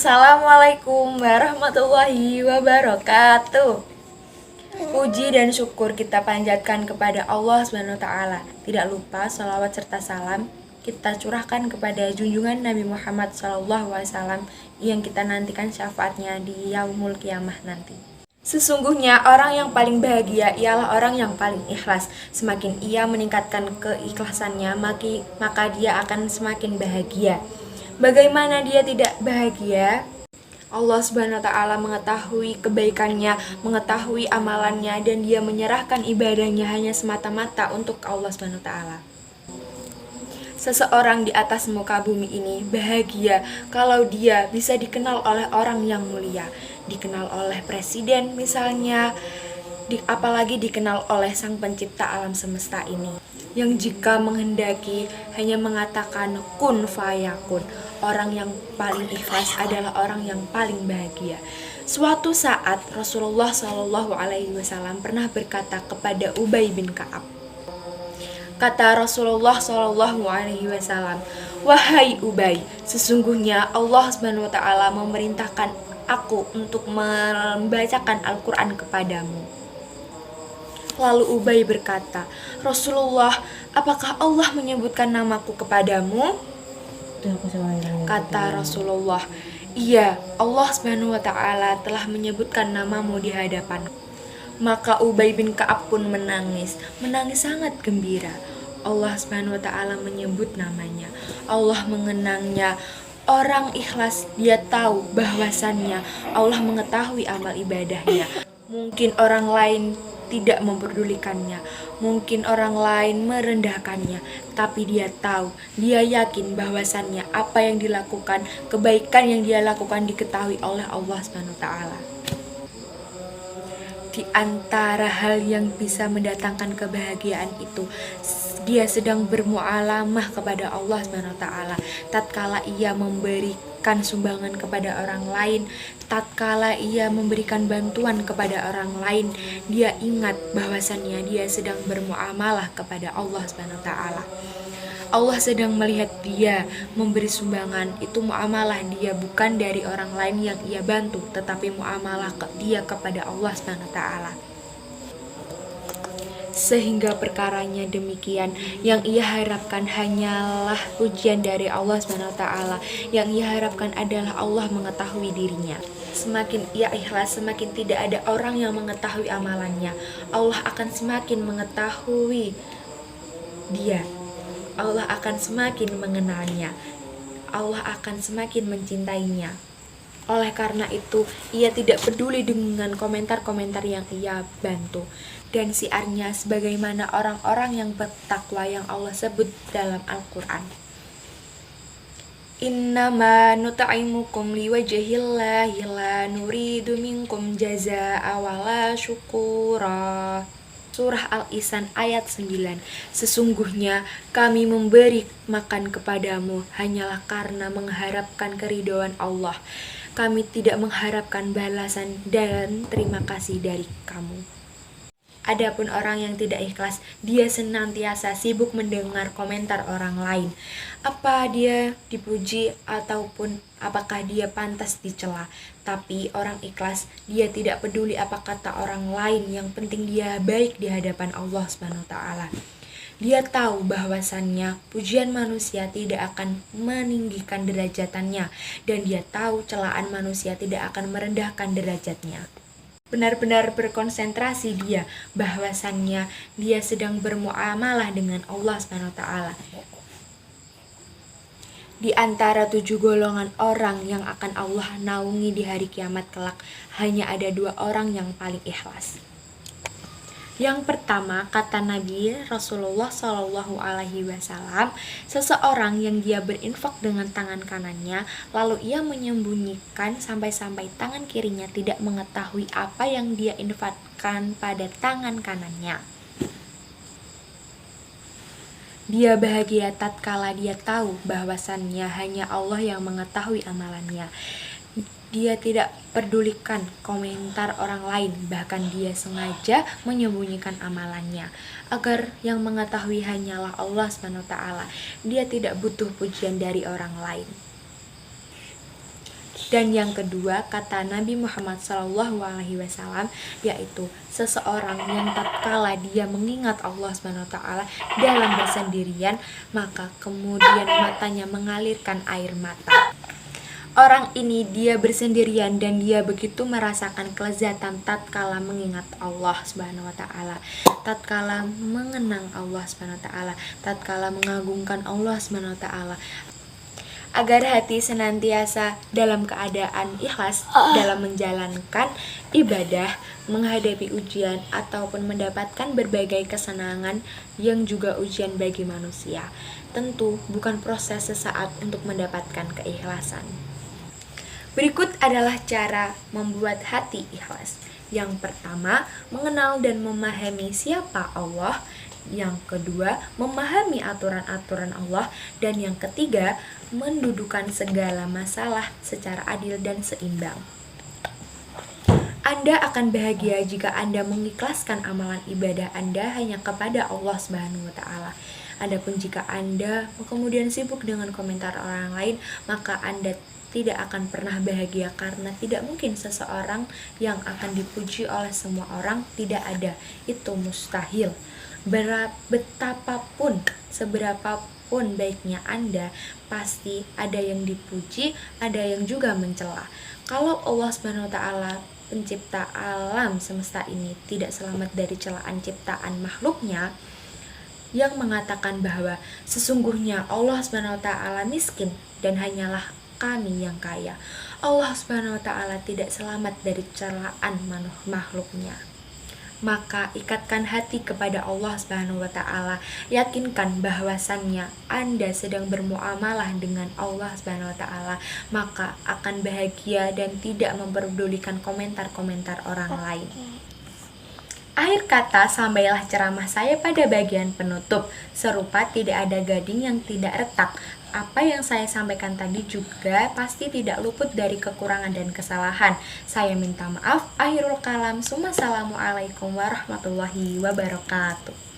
Assalamualaikum warahmatullahi wabarakatuh. Puji dan syukur kita panjatkan kepada Allah SWT. Tidak lupa sholawat serta salam kita curahkan kepada junjungan Nabi Muhammad SAW yang kita nantikan syafaatnya di yaumul kiamah nanti. Sesungguhnya orang yang paling bahagia ialah orang yang paling ikhlas. Semakin ia meningkatkan keikhlasannya, maka dia akan semakin bahagia. Bagaimana dia tidak bahagia? Allah Subhanahu wa taala mengetahui kebaikannya, mengetahui amalannya, dan dia menyerahkan ibadahnya hanya semata-mata untuk Allah Subhanahu wa taala. Seseorang di atas muka bumi ini bahagia kalau dia bisa dikenal oleh orang yang mulia, dikenal oleh presiden misalnya, apalagi dikenal oleh sang pencipta alam semesta ini, yang jika menghendaki hanya mengatakan kun fayakun. Orang yang paling ikhlas adalah orang yang paling bahagia. Suatu saat Rasulullah SAW pernah berkata kepada Ubay bin Ka'ab. Kata Rasulullah SAW, "Wahai Ubay, sesungguhnya Allah Subhanahu wa taala memerintahkan aku untuk membacakan Al-Qur'an kepadamu." Lalu Ubay berkata, "Rasulullah, apakah Allah menyebutkan namaku kepadamu?" Kata Rasulullah, "Iya, Allah Subhanahu wa taala telah menyebutkan namamu di hadapan." Maka Ubay bin Ka'ab pun menangis sangat gembira. Allah Subhanahu wa taala menyebut namanya. Allah mengenangnya. Orang ikhlas dia tahu bahwasannya Allah mengetahui amal ibadahnya. Mungkin orang lain tidak memperdulikannya, mungkin orang lain merendahkannya, tapi dia tahu, dia yakin bahwasannya apa yang dilakukan, kebaikan yang dia lakukan diketahui oleh Allah Subhanahu wa taala. Di antara hal yang bisa mendatangkan kebahagiaan itu, dia sedang bermualamah kepada Allah Subhanahu wa taala tatkala ia memberikan sumbangan kepada orang lain, tatkala ia memberikan bantuan kepada orang lain, dia ingat bahwasannya dia sedang bermuamalah kepada Allah Subhanahu wa taala. Allah sedang melihat dia memberi sumbangan, itu muamalah dia bukan dari orang lain yang ia bantu, tetapi muamalah dia kepada Allah Subhanahu wa taala. Sehingga perkaranya demikian, yang ia harapkan hanyalah pujian dari Allah Subhanahu wa taala. Yang ia harapkan adalah Allah mengetahui dirinya. Semakin ia ikhlas, semakin tidak ada orang yang mengetahui amalannya. Allah akan semakin mengetahui dia. Allah akan semakin mengenalnya. Allah akan semakin mencintainya. Oleh karena itu, ia tidak peduli dengan komentar-komentar yang ia bantu. Dan siarnya sebagaimana orang-orang yang bertakwa yang Allah sebut dalam Al-Quran. Innama nut'imukum liwajhillahi la nuridu minkum jazaa'a wala syukura. Surah Al-Insan ayat 9. Sesungguhnya kami memberi makan kepadamu hanyalah karena mengharapkan keridhaan Allah. Kami tidak mengharapkan balasan dan terima kasih dari kamu. Adapun orang yang tidak ikhlas, dia senantiasa sibuk mendengar komentar orang lain. Apa dia dipuji ataupun apakah dia pantas dicela. Tapi orang ikhlas, dia tidak peduli apa kata orang lain, yang penting dia baik di hadapan Allah Subhanahu wa taala. Dia tahu bahwasannya pujian manusia tidak akan meninggikan derajatannya, dan dia tahu celaan manusia tidak akan merendahkan derajatnya. Benar-benar berkonsentrasi dia bahwasannya dia sedang bermuamalah dengan Allah Subhanahu wa taala. Di antara 7 golongan orang yang akan Allah naungi di hari kiamat kelak, hanya ada 2 orang yang paling ikhlas. Yang pertama, kata Nabi Rasulullah SAW, seseorang yang dia berinfak dengan tangan kanannya, lalu ia menyembunyikan sampai-sampai tangan kirinya tidak mengetahui apa yang dia infakkan pada tangan kanannya. Dia bahagia tatkala dia tahu bahwasannya hanya Allah yang mengetahui amalannya. Dia tidak pedulikan komentar orang lain, bahkan dia sengaja menyembunyikan amalannya agar yang mengetahui hanyalah Allah Subhanahu wa taala. Dia tidak butuh pujian dari orang lain. Dan yang kedua, kata Nabi Muhammad SAW, yaitu seseorang yang tatkala dia mengingat Allah SWT dalam bersendirian, maka kemudian matanya mengalirkan air mata. Orang ini dia bersendirian dan dia begitu merasakan kelezatan tatkala mengingat Allah Subhanahu wa taala, tatkala mengenang Allah Subhanahu wa taala, tatkala mengagungkan Allah Subhanahu wa taala. Agar hati senantiasa dalam keadaan ikhlas dalam menjalankan ibadah, menghadapi ujian ataupun mendapatkan berbagai kesenangan yang juga ujian bagi manusia. Tentu bukan proses sesaat untuk mendapatkan keikhlasan. Berikut adalah cara membuat hati ikhlas. Yang pertama, mengenal dan memahami siapa Allah. Yang kedua, memahami aturan-aturan Allah. Dan yang ketiga, mendudukan segala masalah secara adil dan seimbang. Anda akan bahagia jika Anda mengikhlaskan amalan ibadah Anda hanya kepada Allah Subhanahu wa taala. Adapun jika Anda kemudian sibuk dengan komentar orang lain, maka Anda tidak akan pernah bahagia, karena tidak mungkin seseorang yang akan dipuji oleh semua orang, tidak ada, itu mustahil. Betapapun, seberapapun baiknya Anda, pasti ada yang dipuji, ada yang juga mencela. Kalau Allah Subhanahu wa taala, pencipta alam semesta ini, tidak selamat dari celaan ciptaan makhluknya, yang mengatakan bahwa sesungguhnya Allah Subhanahu wa taala miskin dan hanyalah kami yang kaya. Allah Subhanahu wa taala tidak selamat dari celaan makhluknya. Maka ikatkan hati kepada Allah Subhanahu wa taala, yakinkan bahwasannya Anda sedang bermuamalah dengan Allah Subhanahu wa taala, maka akan bahagia dan tidak memperdulikan komentar-komentar orang lain. Akhir kata, sampailah ceramah saya pada bagian penutup. Serupa tidak ada gading yang tidak retak. Apa yang saya sampaikan tadi juga pasti tidak luput dari kekurangan dan kesalahan. Saya minta maaf. Akhirul kalam. Assalamualaikum warahmatullahi wabarakatuh.